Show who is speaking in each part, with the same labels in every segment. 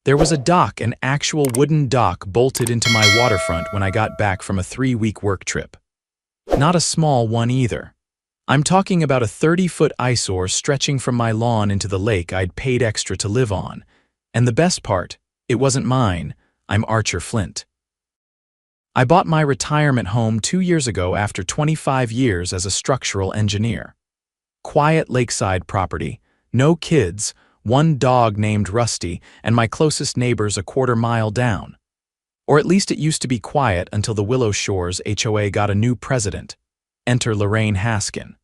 Speaker 1: There was a dock, an actual wooden dock bolted into my waterfront when I got back from a 3-week work trip. Not a small one either. I'm talking about a 30-foot eyesore stretching from my lawn into the lake I'd paid extra to live on. And the best part, it wasn't mine. I'm Archer Flint. I bought my retirement home 2 years ago after 25 years as a structural engineer. Quiet lakeside property, no kids, one dog named Rusty, and my closest neighbors a quarter-mile down. Or at least it used to be quiet until the Willow Shores HOA got a new president. Enter Lorraine Haskin.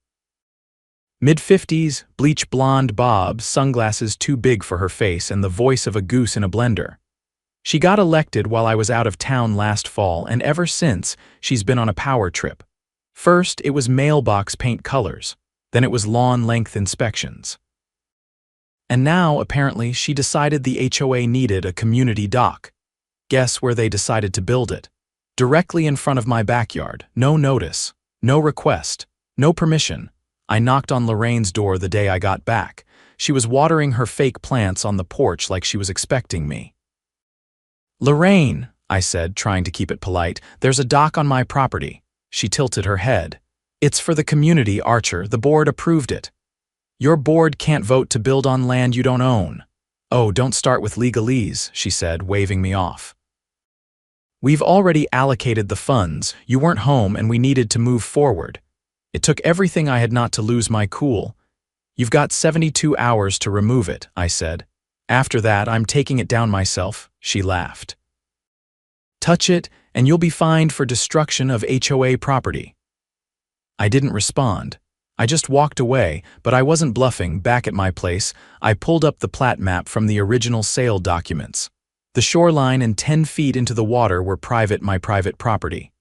Speaker 1: Mid-50s, bleach blonde bob, sunglasses too big for her face, and the voice of a goose in a blender. She got elected while I was out of town last fall, and ever since, she's been on a power trip. First, it was mailbox paint colors. Then it was lawn-length inspections. And now, apparently, she decided the HOA needed a community dock. Guess where they decided to build it? Directly in front of my backyard. No notice, no request, no permission. I knocked on Lorraine's door the day I got back. She was watering her fake plants on the porch like she was expecting me. "Lorraine," I said, trying to keep it polite, "there's a dock on my property." She tilted her head. "It's for the community, Archer. The board approved it." "Your board can't vote to build on land you don't own." "Oh, don't start with legalese," she said, waving me off. "We've already allocated the funds. You weren't home and we needed to move forward. It took everything I had not to lose my cool. You've got 72 hours to remove it," I said. "After that, I'm taking it down myself," she laughed. "Touch it and you'll be fined for destruction of HOA property." I didn't respond. I just walked away, but I wasn't bluffing. Back at my place, I pulled up the plat map from the original sale documents. The shoreline and 10 feet into the water were my private property.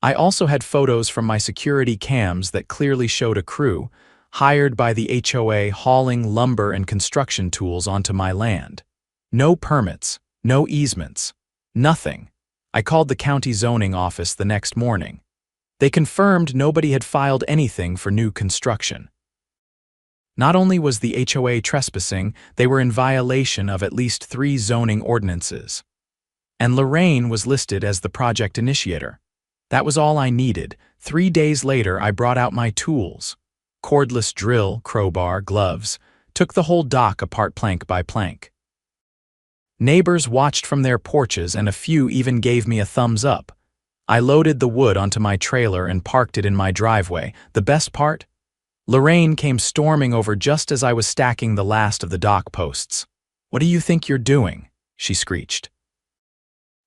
Speaker 1: I also had photos from my security cams that clearly showed a crew, hired by the HOA, hauling lumber and construction tools onto my land. No permits, no easements, nothing. I called the county zoning office the next morning. They confirmed nobody had filed anything for new construction. Not only was the HOA trespassing, they were in violation of at least 3 zoning ordinances. And Lorraine was listed as the project initiator. That was all I needed. 3 days later, I brought out my tools. Cordless drill, crowbar, gloves. Took the whole dock apart plank by plank. Neighbors watched from their porches and a few even gave me a thumbs up. I loaded the wood onto my trailer and parked it in my driveway. The best part? Lorraine came storming over just as I was stacking the last of the dock posts. "What do you think you're doing?" she screeched.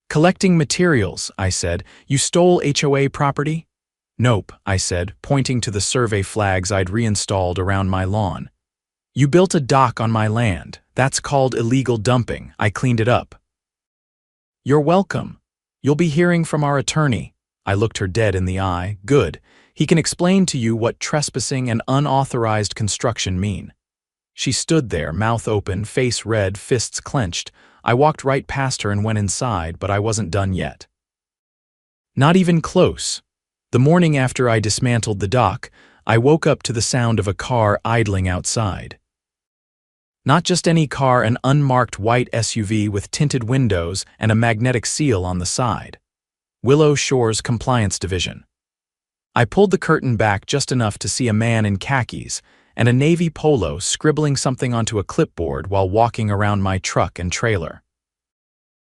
Speaker 1: "Collecting materials," I said. "You stole HOA property?" "Nope," I said, pointing to the survey flags I'd reinstalled around my lawn. "You built a dock on my land. That's called illegal dumping. I cleaned it up." "You're welcome. You'll be hearing from our attorney." I looked her dead in the eye. "Good. He can explain to you what trespassing and unauthorized construction mean." She stood there, mouth open, face red, fists clenched. I walked right past her and went inside, but I wasn't done yet. Not even close. The morning after I dismantled the dock, I woke up to the sound of a car idling outside. Not just any car, an unmarked white SUV with tinted windows and a magnetic seal on the side. Willow Shores Compliance Division. I pulled the curtain back just enough to see a man in khakis and a navy polo scribbling something onto a clipboard while walking around my truck and trailer.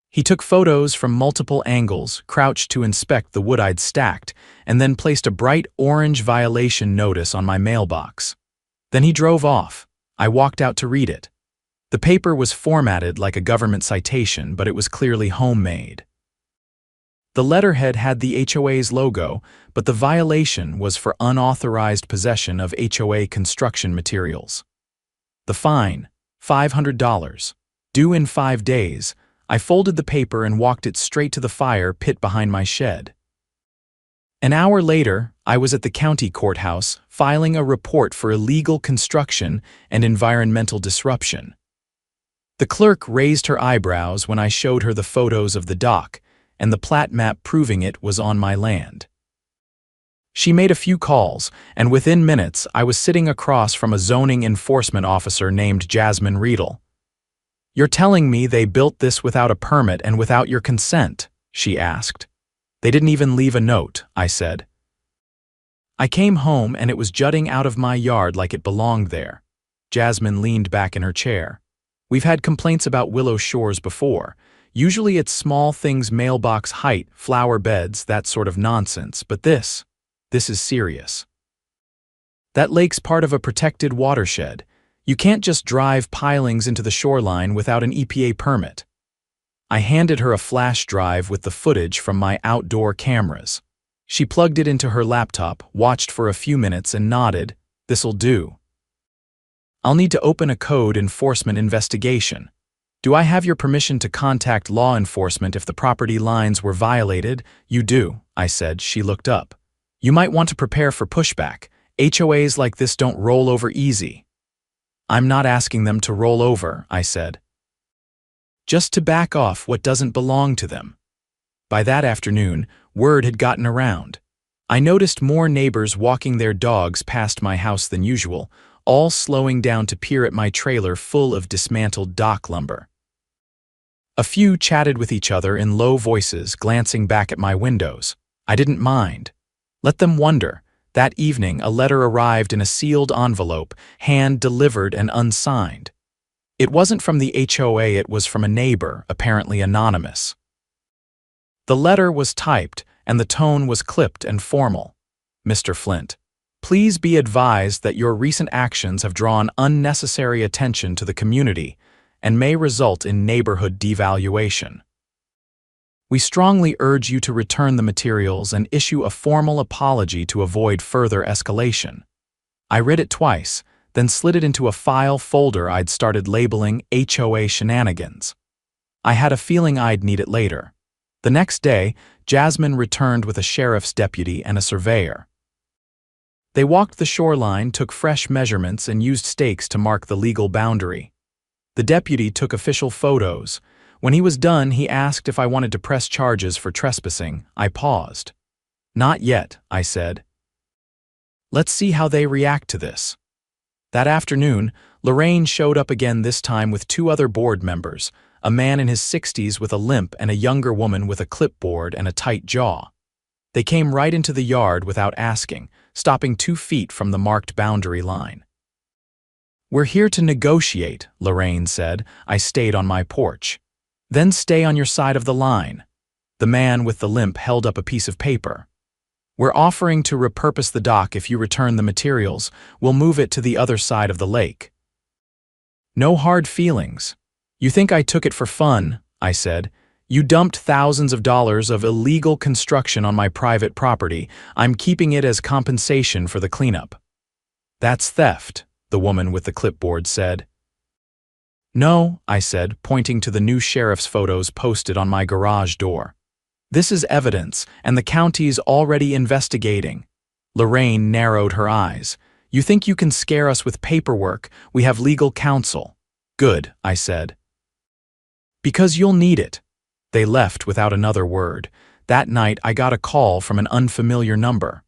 Speaker 1: He took photos from multiple angles, crouched to inspect the wood I'd stacked, and then placed a bright orange violation notice on my mailbox. Then he drove off. I walked out to read it. The paper was formatted like a government citation, but it was clearly homemade. The letterhead had the HOA's logo, but the violation was for unauthorized possession of HOA construction materials. The fine, $500, due in 5 days. I folded the paper and walked it straight to the fire pit behind my shed. An hour later, I was at the county courthouse filing a report for illegal construction and environmental disruption. The clerk raised her eyebrows when I showed her the photos of the dock, and the plat map proving it was on my land. She made a few calls, and within minutes I was sitting across from a zoning enforcement officer named Jasmine Riedel. "You're telling me they built this without a permit and without your consent?" she asked. "They didn't even leave a note," I said. I came home and it was jutting out of my yard like it belonged there. Jasmine leaned back in her chair. "We've had complaints about Willow Shores before. Usually it's small things, mailbox height, flower beds, that sort of nonsense, but this is serious. That lake's part of a protected watershed. You can't just drive pilings into the shoreline without an EPA permit." I handed her a flash drive with the footage from my outdoor cameras. She plugged it into her laptop, watched for a few minutes and nodded. "This'll do. I'll need to open a code enforcement investigation. Do I have your permission to contact law enforcement if the property lines were violated?" "You do," I said. She looked up. "You might want to prepare for pushback. HOAs like this don't roll over easy." "I'm not asking them to roll over," I said. "Just to back off what doesn't belong to them." By that afternoon, word had gotten around. I noticed more neighbors walking their dogs past my house than usual, all slowing down to peer at my trailer full of dismantled dock lumber. A few chatted with each other in low voices, glancing back at my windows. I didn't mind. Let them wonder. That evening, a letter arrived in a sealed envelope, hand-delivered and unsigned. It wasn't from the HOA, it was from a neighbor, apparently anonymous. The letter was typed, and the tone was clipped and formal. "Mr. Flint, please be advised that your recent actions have drawn unnecessary attention to the community and may result in neighborhood devaluation. We strongly urge you to return the materials and issue a formal apology to avoid further escalation." I read it twice, then slid it into a file folder I'd started labeling HOA Shenanigans. I had a feeling I'd need it later. The next day, Jasmine returned with a sheriff's deputy and a surveyor. They walked the shoreline, took fresh measurements, and used stakes to mark the legal boundary. The deputy took official photos. When he was done, he asked if I wanted to press charges for trespassing. I paused. "Not yet," I said. "Let's see how they react to this." That afternoon, Lorraine showed up again, this time with two other board members, a man in his 60s with a limp and a younger woman with a clipboard and a tight jaw. They came right into the yard without asking, stopping 2 feet from the marked boundary line. "We're here to negotiate," Lorraine said. I stayed on my porch. "Then stay on your side of the line." The man with the limp held up a piece of paper. "We're offering to repurpose the dock if you return the materials. We'll move it to the other side of the lake." "No hard feelings." "You think I took it for fun," I said. "You dumped thousands of dollars of illegal construction on my private property. I'm keeping it as compensation for the cleanup." "That's theft," the woman with the clipboard said. "No," I said, pointing to the new sheriff's photos posted on my garage door. "This is evidence, and the county's already investigating." Lorraine narrowed her eyes. "You think you can scare us with paperwork? We have legal counsel." "Good," I said. "Because you'll need it." They left without another word. That night, I got a call from an unfamiliar number.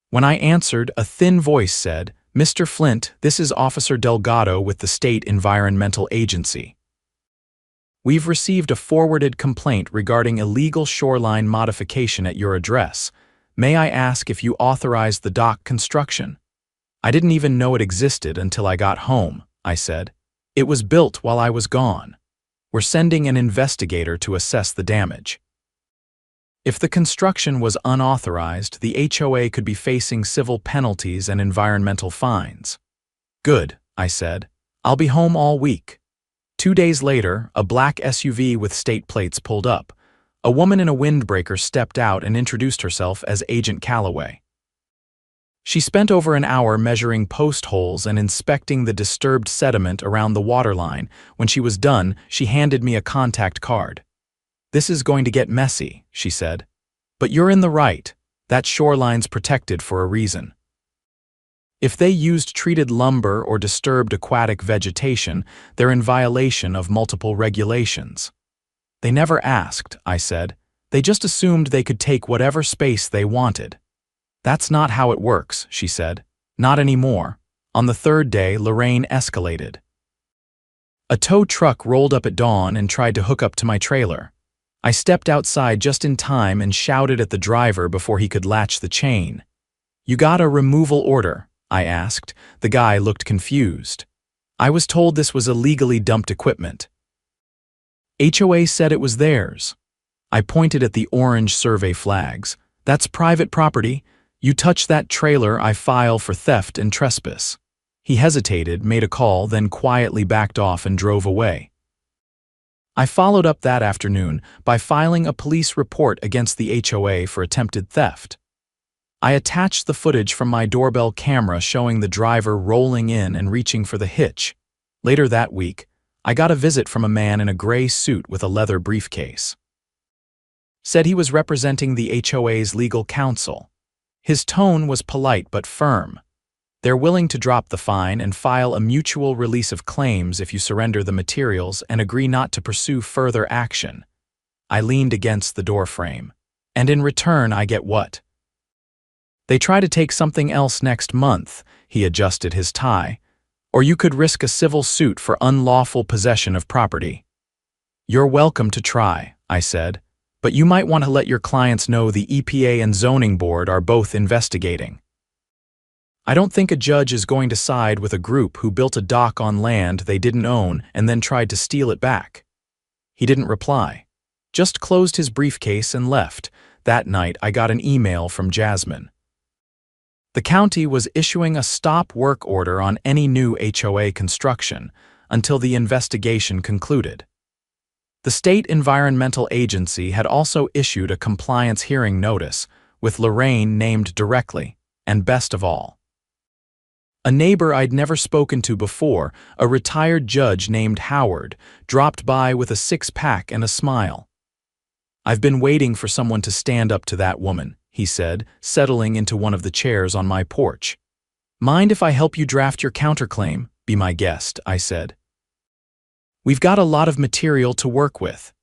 Speaker 1: When I answered, a thin voice said, "Mr. Flint, this is Officer Delgado with the State Environmental Agency. We've received a forwarded complaint regarding illegal shoreline modification at your address. May I ask if you authorized the dock construction?" "I didn't even know it existed until I got home," I said. "It was built while I was gone. We're sending an investigator to assess the damage." If the construction was unauthorized, the HOA could be facing civil penalties and environmental fines. "Good," I said. "I'll be home all week." 2 days later, a black SUV with state plates pulled up. A woman in a windbreaker stepped out and introduced herself as Agent Calloway. She spent over an hour measuring post holes and inspecting the disturbed sediment around the waterline. When she was done, she handed me a contact card. "This is going to get messy," she said. "But you're in the right. That shoreline's protected for a reason. If they used treated lumber or disturbed aquatic vegetation, they're in violation of multiple regulations." "They never asked," I said. "They just assumed they could take whatever space they wanted." "That's not how it works," she said. "Not anymore." On the third day, Lorraine escalated. A tow truck rolled up at dawn and tried to hook up to my trailer. I stepped outside just in time and shouted at the driver before he could latch the chain. "You got a removal order?" I asked. The guy looked confused. "I was told this was illegally dumped equipment." HOA said it was theirs. I pointed at the orange survey flags. "That's private property. You touch that trailer, I file for theft and trespass." He hesitated, made a call, then quietly backed off and drove away. I followed up that afternoon by filing a police report against the HOA for attempted theft. I attached the footage from my doorbell camera showing the driver rolling in and reaching for the hitch. Later that week, I got a visit from a man in a gray suit with a leather briefcase. Said he was representing the HOA's legal counsel. His tone was polite but firm. "They're willing to drop the fine and file a mutual release of claims if you surrender the materials and agree not to pursue further action." I leaned against the doorframe. "And in return, I get what?" "They try to take something else next month," he adjusted his tie. "Or you could risk a civil suit for unlawful possession of property." "You're welcome to try," I said, "but you might want to let your clients know the EPA and Zoning Board are both investigating." I don't think a judge is going to side with a group who built a dock on land they didn't own and then tried to steal it back. He didn't reply, just closed his briefcase and left. That night, I got an email from Jasmine. The county was issuing a stop work order on any new HOA construction until the investigation concluded. The state environmental agency had also issued a compliance hearing notice, with Lorraine named directly, and best of all, a neighbor I'd never spoken to before, a retired judge named Howard, dropped by with a six-pack and a smile. "I've been waiting for someone to stand up to that woman," he said, settling into one of the chairs on my porch. "Mind if I help you draft your counterclaim? Be my guest," I said. "We've got a lot of material to work with."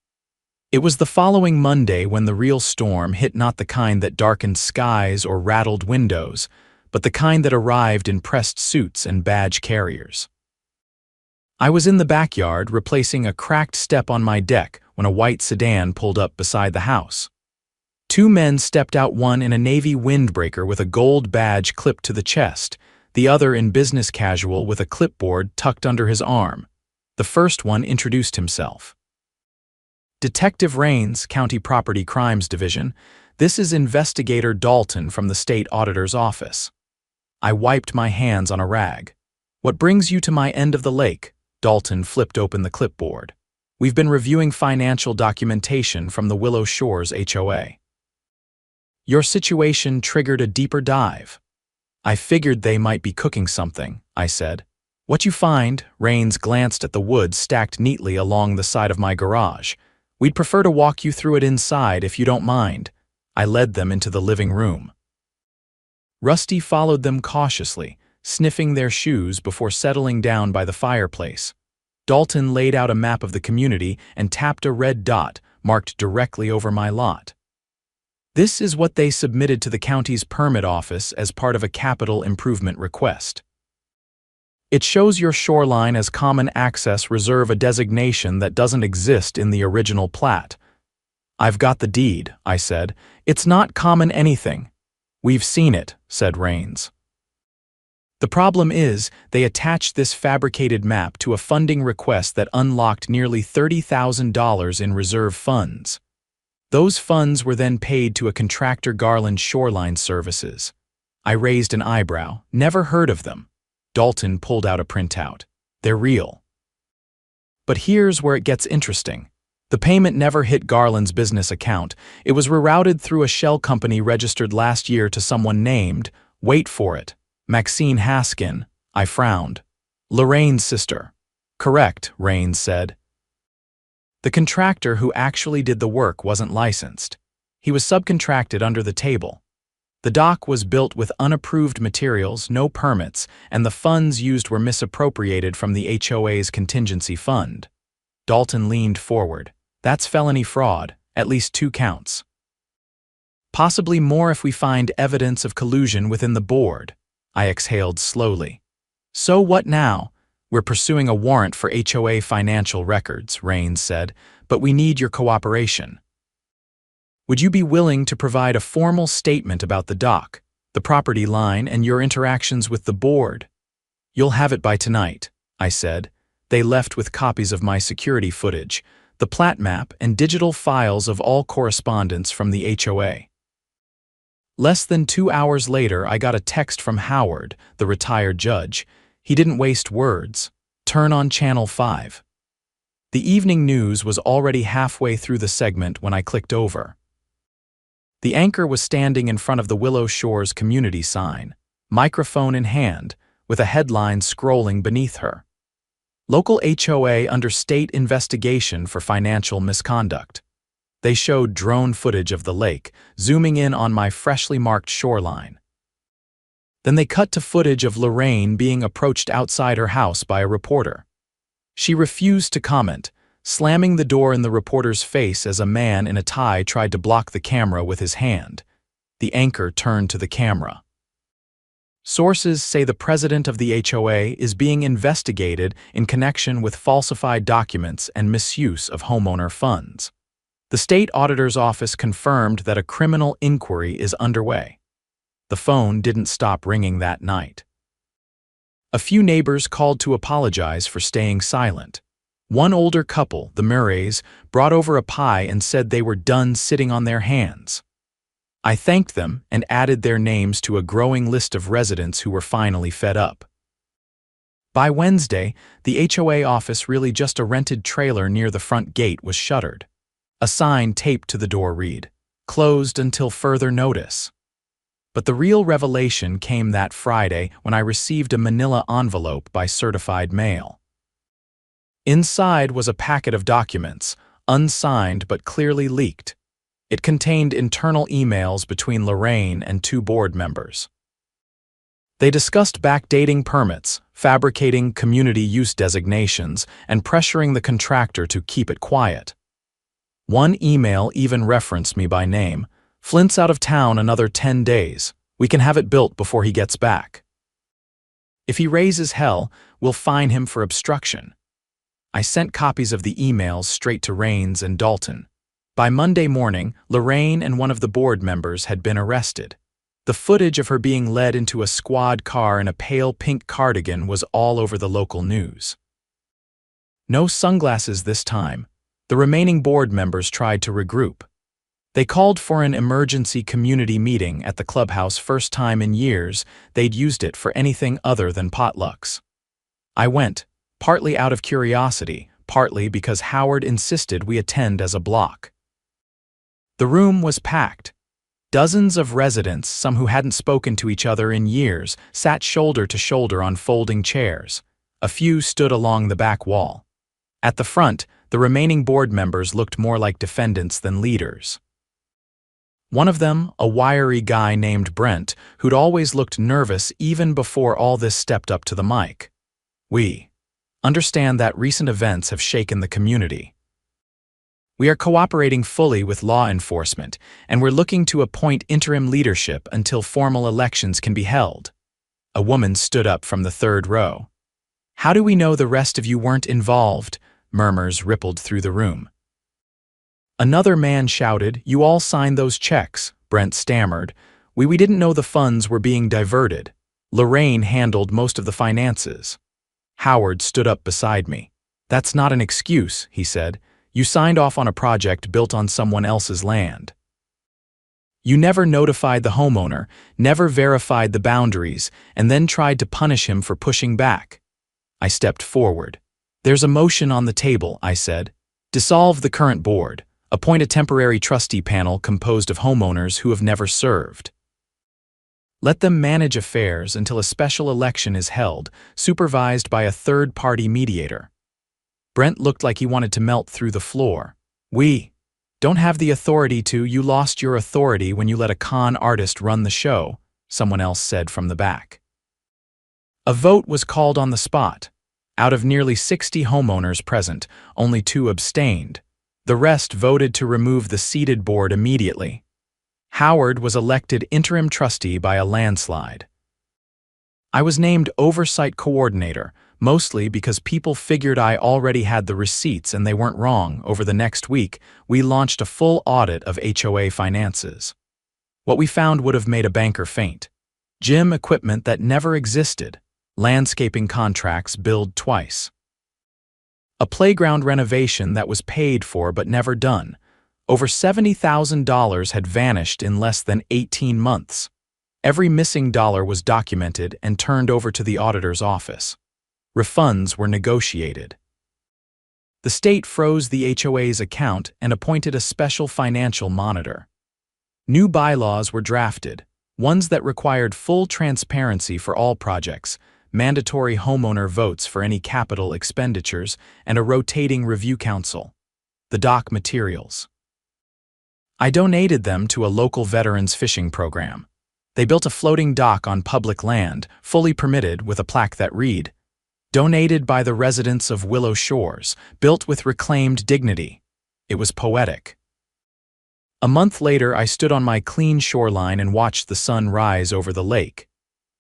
Speaker 1: It was the following Monday when the real storm hit, not the kind that darkened skies or rattled windows, but the kind that arrived in pressed suits and badge carriers. I was in the backyard replacing a cracked step on my deck when a white sedan pulled up beside the house. Two men stepped out, one in a navy windbreaker with a gold badge clipped to the chest, the other in business casual with a clipboard tucked under his arm. The first one introduced himself. "Detective Rains, County Property Crimes Division. This is Investigator Dalton from the State Auditor's Office." I wiped my hands on a rag. "What brings you to my end of the lake?" Dalton flipped open the clipboard. "We've been reviewing financial documentation from the Willow Shores HOA. Your situation triggered a deeper dive." "I figured they might be cooking something," I said. "What you find?" Rains glanced at the wood stacked neatly along the side of my garage. "We'd prefer to walk you through it inside if you don't mind." I led them into the living room. Rusty followed them cautiously, sniffing their shoes before settling down by the fireplace. Dalton laid out a map of the community and tapped a red dot marked directly over my lot. "This is what they submitted to the county's permit office as part of a capital improvement request. It shows your shoreline as common access reserve, a designation that doesn't exist in the original plat." "I've got the deed," I said. "It's not common anything." "We've seen it," said Rains. "The problem is, they attached this fabricated map to a funding request that unlocked nearly $30,000 in reserve funds. Those funds were then paid to a contractor, Garland Shoreline Services." I raised an eyebrow. "Never heard of them." Dalton pulled out a printout. "They're real. But here's where it gets interesting. The payment never hit Garland's business account. It was rerouted through a shell company registered last year to someone named, wait for it, Maxine Haskin." I frowned. "Lorraine's sister." "Correct," Rains said. "The contractor who actually did the work wasn't licensed. He was subcontracted under the table. The dock was built with unapproved materials, no permits, and the funds used were misappropriated from the HOA's contingency fund." Dalton leaned forward. "That's felony fraud, at least 2 counts. Possibly more if we find evidence of collusion within the board." I exhaled slowly. "So what now?" "We're pursuing a warrant for HOA financial records," Raines said, "but we need your cooperation. Would you be willing to provide a formal statement about the dock, the property line, and your interactions with the board?" "You'll have it by tonight," I said. They left with copies of my security footage, the plat map, and digital files of all correspondence from the HOA. Less than 2 hours later, I got a text from Howard, the retired judge. He didn't waste words. "Turn on Channel 5. The evening news was already halfway through the segment when I clicked over. The anchor was standing in front of the Willow Shores community sign, microphone in hand, with a headline scrolling beneath her. "Local HOA under state investigation for financial misconduct." They showed drone footage of the lake, zooming in on my freshly marked shoreline. Then they cut to footage of Lorraine being approached outside her house by a reporter. She refused to comment, slamming the door in the reporter's face as a man in a tie tried to block the camera with his hand. The anchor turned to the camera. "Sources say the president of the HOA is being investigated in connection with falsified documents and misuse of homeowner funds. The state auditor's office confirmed that a criminal inquiry is underway." The phone didn't stop ringing that night. A few neighbors called to apologize for staying silent. One older couple, the Murrays, brought over a pie and said they were done sitting on their hands. I thanked them and added their names to a growing list of residents who were finally fed up. By Wednesday, the HOA office, really just a rented trailer near the front gate, was shuttered. A sign taped to the door read, "Closed until further notice." But the real revelation came that Friday when I received a manila envelope by certified mail. Inside was a packet of documents, unsigned but clearly leaked. It contained internal emails between Lorraine and 2 board members. They discussed backdating permits, fabricating community use designations, and pressuring the contractor to keep it quiet. One email even referenced me by name. "Flint's out of town another 10 days. We can have it built before he gets back. If he raises hell, we'll fine him for obstruction." I sent copies of the emails straight to Raines and Dalton. By Monday morning, Lorraine and one of the board members had been arrested. The footage of her being led into a squad car in a pale pink cardigan was all over the local news. No sunglasses this time. The remaining board members tried to regroup. They called for an emergency community meeting at the clubhouse, first time in years they'd used it for anything other than potlucks. I went, partly out of curiosity, partly because Howard insisted we attend as a block. The room was packed. Dozens of residents, some who hadn't spoken to each other in years, sat shoulder to shoulder on folding chairs. A few stood along the back wall. At the front, the remaining board members looked more like defendants than leaders. One of them, a wiry guy named Brent, who'd always looked nervous even before all this, stepped up to the mic. "We understand that recent events have shaken the community. We are cooperating fully with law enforcement, and we're looking to appoint interim leadership until formal elections can be held." A woman stood up from the third row. "How do we know the rest of you weren't involved?" Murmurs rippled through the room. Another man shouted, "You all signed those checks," Brent stammered. We didn't know the funds were being diverted. Lorraine handled most of the finances." Howard stood up beside me. "That's not an excuse," he said. "You signed off on a project built on someone else's land. You never notified the homeowner, never verified the boundaries, and then tried to punish him for pushing back." I stepped forward. "There's a motion on the table," I said. "Dissolve the current board. Appoint a temporary trustee panel composed of homeowners who have never served. Let them manage affairs until a special election is held, supervised by a third-party mediator." Brent looked like he wanted to melt through the floor. "We don't have the authority to. You lost your authority when you let a con artist run the show," someone else said from the back. A vote was called on the spot. Out of nearly 60 homeowners present, only 2 abstained. The rest voted to remove the seated board immediately. Howard was elected interim trustee by a landslide. I was named oversight coordinator, mostly because people figured I already had the receipts and they weren't wrong. Over the next week, we launched a full audit of HOA finances. What we found would have made a banker faint. Gym equipment that never existed, landscaping contracts billed twice. A playground renovation that was paid for but never done. Over $70,000 had vanished in less than 18 months. Every missing dollar was documented and turned over to the auditor's office. Refunds were negotiated. The state froze the HOA's account and appointed a special financial monitor. New bylaws were drafted, ones that required full transparency for all projects, mandatory homeowner votes for any capital expenditures, and a rotating review council. The dock materials. I donated them to a local veterans fishing program. They built a floating dock on public land, fully permitted, with a plaque that read, "Donated by the residents of Willow Shores, built with reclaimed dignity." It was poetic. A month later, I stood on my clean shoreline and watched the sun rise over the lake.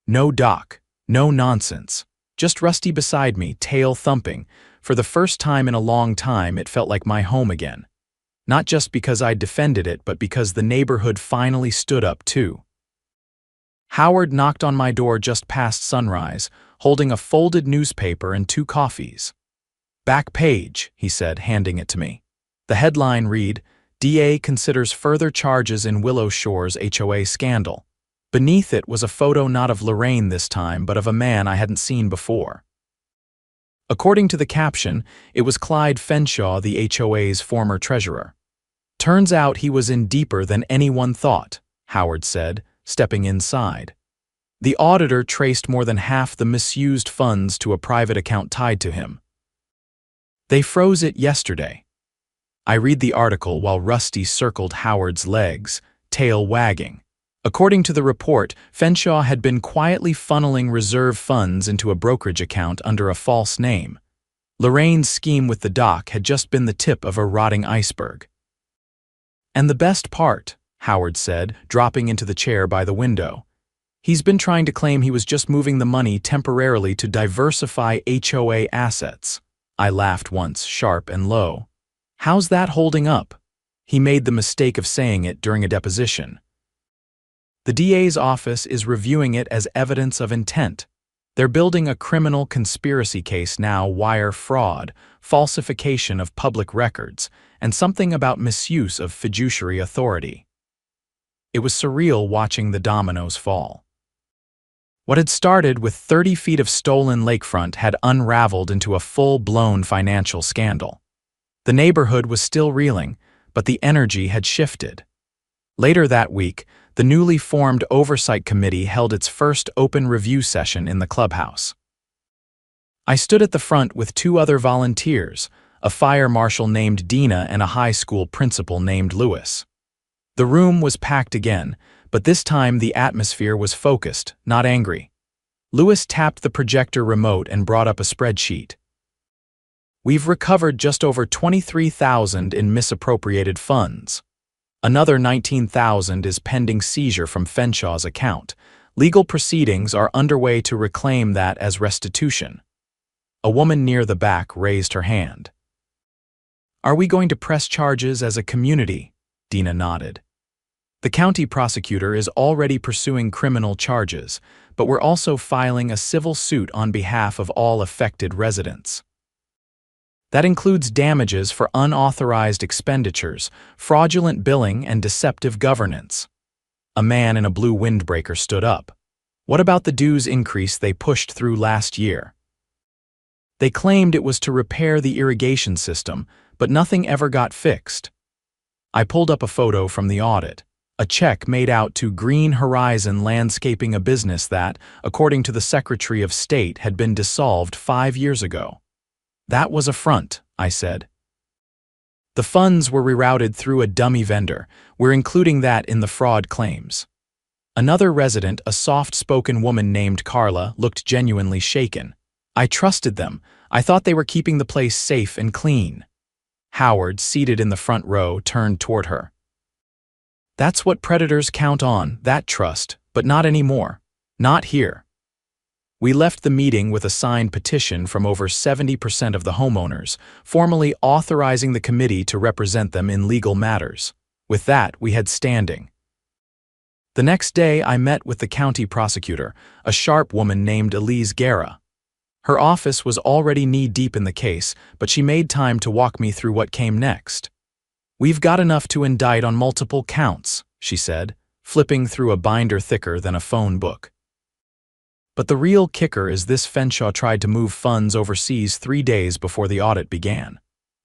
Speaker 1: No dock, no nonsense, just Rusty beside me, tail thumping. For the first time in a long time, it felt like my home again. Not just because I defended it, but because the neighborhood finally stood up too. Howard knocked on my door just past sunrise, holding a folded newspaper and 2 coffees. "Back page," he said, handing it to me. The headline read, "DA considers further charges in Willow Shores HOA scandal." Beneath it was a photo not of Lorraine this time, but of a man I hadn't seen before. According to the caption, it was Clyde Fenshaw, the HOA's former treasurer. "Turns out he was in deeper than anyone thought," Howard said, stepping inside. The auditor traced more than half the misused funds to a private account tied to him. "They froze it yesterday." I read the article while Rusty circled Howard's legs, tail wagging. According to the report, Fenshaw had been quietly funneling reserve funds into a brokerage account under a false name. Lorraine's scheme with the dock had just been the tip of a rotting iceberg. "And the best part," Howard said, dropping into the chair by the window, "he's been trying to claim he was just moving the money temporarily to diversify HOA assets." I laughed once, sharp and low. "How's that holding up?" He made the mistake of saying it during a deposition. "The DA's office is reviewing it as evidence of intent. They're building a criminal conspiracy case now, wire fraud, falsification of public records, and something about misuse of fiduciary authority." It was surreal watching the dominoes fall. What had started with 30 feet of stolen lakefront had unraveled into a full-blown financial scandal. The neighborhood was still reeling, but the energy had shifted. Later that week, the newly formed Oversight Committee held its first open review session in the clubhouse. I stood at the front with 2 other volunteers, a fire marshal named Dina and a high school principal named Lewis. The room was packed again, but this time the atmosphere was focused, not angry. Lewis tapped the projector remote and brought up a spreadsheet. "We've recovered just over $23,000 in misappropriated funds. Another $19,000 is pending seizure from Fenshaw's account. Legal proceedings are underway to reclaim that as restitution." A woman near the back raised her hand. "Are we going to press charges as a community?" Dina nodded. "The county prosecutor is already pursuing criminal charges, but we're also filing a civil suit on behalf of all affected residents. That includes damages for unauthorized expenditures, fraudulent billing, and deceptive governance." A man in a blue windbreaker stood up. "What about the dues increase they pushed through last year?" "They claimed it was to repair the irrigation system, but nothing ever got fixed." I pulled up a photo from the audit. A check made out to Green Horizon Landscaping, a business that, according to the Secretary of State, had been dissolved 5 years ago. "That was a front," I said. "The funds were rerouted through a dummy vendor. We're including that in the fraud claims." Another resident, a soft-spoken woman named Carla, looked genuinely shaken. "I trusted them. I thought they were keeping the place safe and clean." Howard, seated in the front row, turned toward her. "That's what predators count on, that trust, but not anymore. Not here." We left the meeting with a signed petition from over 70% of the homeowners, formally authorizing the committee to represent them in legal matters. With that, we had standing. The next day, I met with the county prosecutor, a sharp woman named Elise Guerra. Her office was already knee-deep in the case, but she made time to walk me through what came next. "We've got enough to indict on multiple counts," she said, flipping through a binder thicker than a phone book. But the real kicker is this: Fenshaw tried to move funds overseas 3 days before the audit began.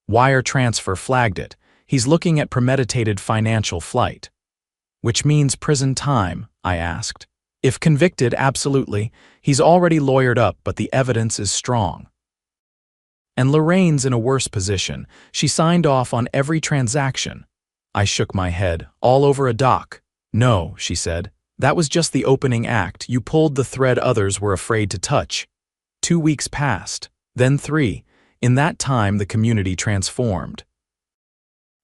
Speaker 1: Wire transfer flagged it. He's looking at premeditated financial flight. "Which means prison time?" I asked. "If convicted, absolutely. He's already lawyered up, but the evidence is strong." And Lorraine's in a worse position. She signed off on every transaction. I shook my head. "All over a dock." "No," she said. "That was just the opening act. You pulled the thread others were afraid to touch." 2 weeks passed, then 3. In that time, the community transformed.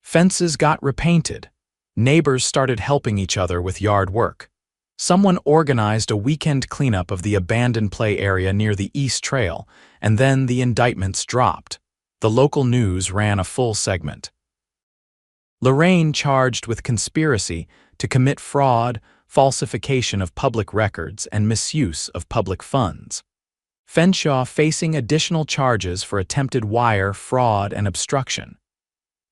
Speaker 1: Fences got repainted. Neighbors started helping each other with yard work. Someone organized a weekend cleanup of the abandoned play area near the East Trail, and then the indictments dropped. The local news ran a full segment. Lorraine charged with conspiracy to commit fraud, falsification of public records, and misuse of public funds. Fenshaw facing additional charges for attempted wire fraud and obstruction.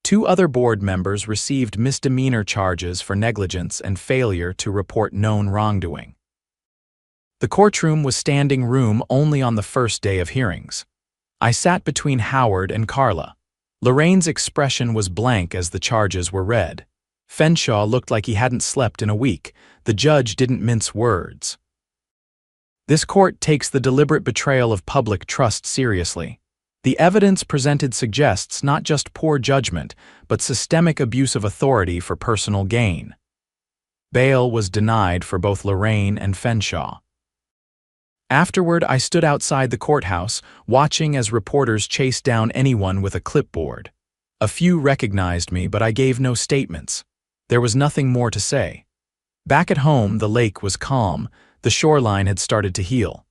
Speaker 1: 2 other board members received misdemeanor charges for negligence and failure to report known wrongdoing. The courtroom was standing room only on the first day of hearings. I sat between Howard and Carla. Lorraine's expression was blank as the charges were read. Fenshaw looked like he hadn't slept in a week. The judge didn't mince words. "This court takes the deliberate betrayal of public trust seriously. The evidence presented suggests not just poor judgment, but systemic abuse of authority for personal gain." Bail was denied for both Lorraine and Fenshaw. Afterward, I stood outside the courthouse, watching as reporters chased down anyone with a clipboard. A few recognized me, but I gave no statements. There was nothing more to say. Back at home, the lake was calm. The shoreline had started to heal.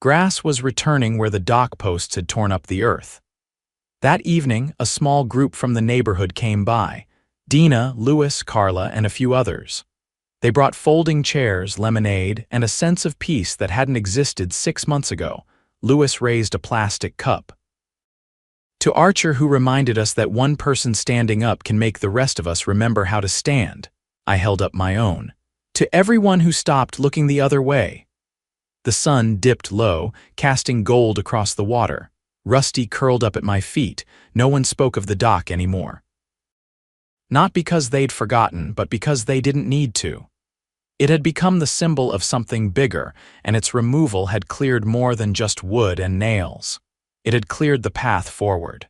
Speaker 1: Grass was returning where the dock posts had torn up the earth. That evening, a small group from the neighborhood came by. Dina, Louis, Carla, and a few others. They brought folding chairs, lemonade, and a sense of peace that hadn't existed 6 months ago. Louis raised a plastic cup. To Archer, who reminded us that one person standing up can make the rest of us remember how to stand, I held up my own. To everyone who stopped looking the other way. The sun dipped low, casting gold across the water. Rusty curled up at my feet. No one spoke of the dock anymore. Not because they'd forgotten, but because they didn't need to. It had become the symbol of something bigger, and its removal had cleared more than just wood and nails. It had cleared the path forward.